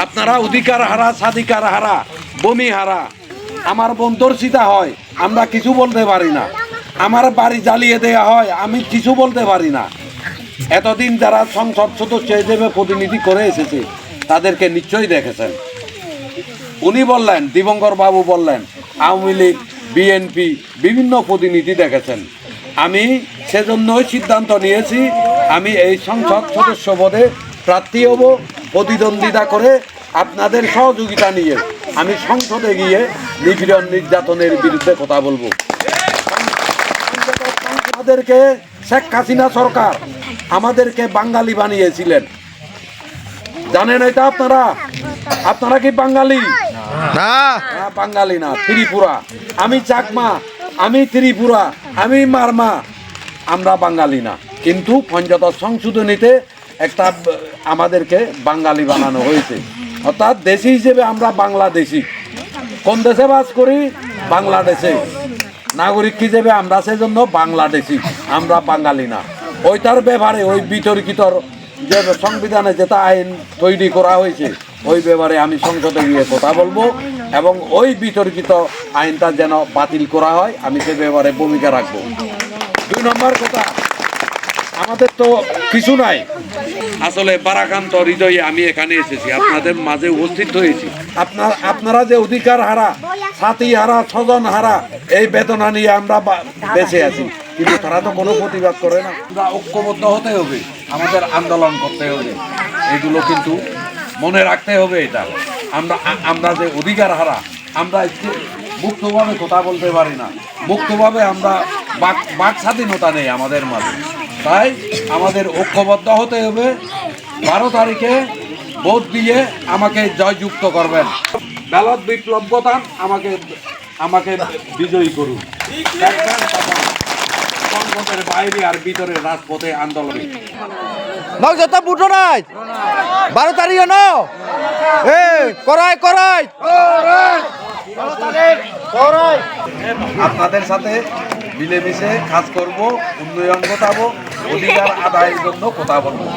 আপনারা অধিকার হারা, স্বাধিকার হারা, বমি হারা। আমার বোন দর্শিতা হয়, আমরা কিছু বলতে পারি না। আমার বাড়ি জ্বালিয়ে দেওয়া হয়, আমি কিছু বলতে পারি না। এতদিন যারা সংসদ সদস্য হিসেবে প্রতিনিধি করে এসেছে তাদেরকে নিশ্চয়ই দেখেছেন। উনি বললেন, দিবঙ্কর বাবু বললেন, আওয়ামী লীগ, বিএনপি বিভিন্ন প্রতিনিধি দেখেছেন। আমি সেজন্যই সিদ্ধান্ত নিয়েছি আমি এই সংসদ সদস্য পদে প্রার্থী হব। প্রতিদ্বন্দ্বিতা করে আপনাদের সহযোগিতা নিয়ে আমি সংসদে গিয়ে নিপীড়ন নির্যাতনের বিরুদ্ধে কথা বলবো। আমাদেরকে শেখ হাসিনা সরকার আমাদেরকে বাঙালি বানিয়েছিলেন, জানেন এটা আপনারা? আপনারা কি বাঙালি? না, বাঙালি না, ত্রিপুরা। আমি চাকমা, আমি ত্রিপুরা, আমি মারমা, আমরা বাঙালি না। কিন্তু পঞ্চদশ সংশোধনীতে একটা আমাদেরকে বাঙালি বানানো হয়েছে, অর্থাৎ দেশি হিসেবে আমরা বাংলাদেশি। কোন দেশে বাস করি? বাংলাদেশে। নাগরিক হিসেবে আমরা সেজন্য বাংলাদেশি, আমরা বাঙালি না। ওইটার ব্যাপারে ওই বিতর্কিত যে সংবিধানে যেটা আইন তৈরি করা হয়েছে ওই ব্যাপারে আমি সংসদে গিয়ে কথা বলবো এবং ওই বিতর্কিত আইনটা যেন বাতিল করা হয় আমি সে ব্যাপারে ভূমিকা রাখবো। 2 নম্বর কথা, আমাদের তো কিছু নাই। আসলে বারাকান্ত হৃদয়ে আমি এখানে এসেছি, আপনাদের মাঝে উপস্থিত হয়েছি। আপনারা যে অধিকার হারা, সাথী হারা, স্বজন হারা, এই বেদনা নিয়ে আমরা বেঁচে আছি, কিন্তু তারা তো কোনো প্রতিবাদ করে না। আমরা ঐক্যবদ্ধ হতে হবে, আমাদের আন্দোলন করতে হবে, এগুলো কিন্তু মনে রাখতে হবে। এটা আমরা যে অধিকার হারা, আমরা মুক্তভাবে কথা বলতে পারি না, মুক্তভাবে আমরা বাক স্বাধীনতা নেই আমাদের মাঝে। তাই আমাদের ঐক্যবদ্ধ হতে হবে। 12 তারিখে ভোট দিয়ে আমাকে জয়যুক্ত করবেন। ব্যালট বিপ্লব ঘটান, আমাকে বিজয়ী করুন। সংসদের বাইরে আর ভিতরে রাজপথে আন্দোলন। যত বুটো নাই 12 তারিখে ন করাই আপনাদের সাথে মিলেমিশে কাজ করব, উন্নয়ন ঘটাবো, অধিকার আদায়ের জন্য কথা বলবো।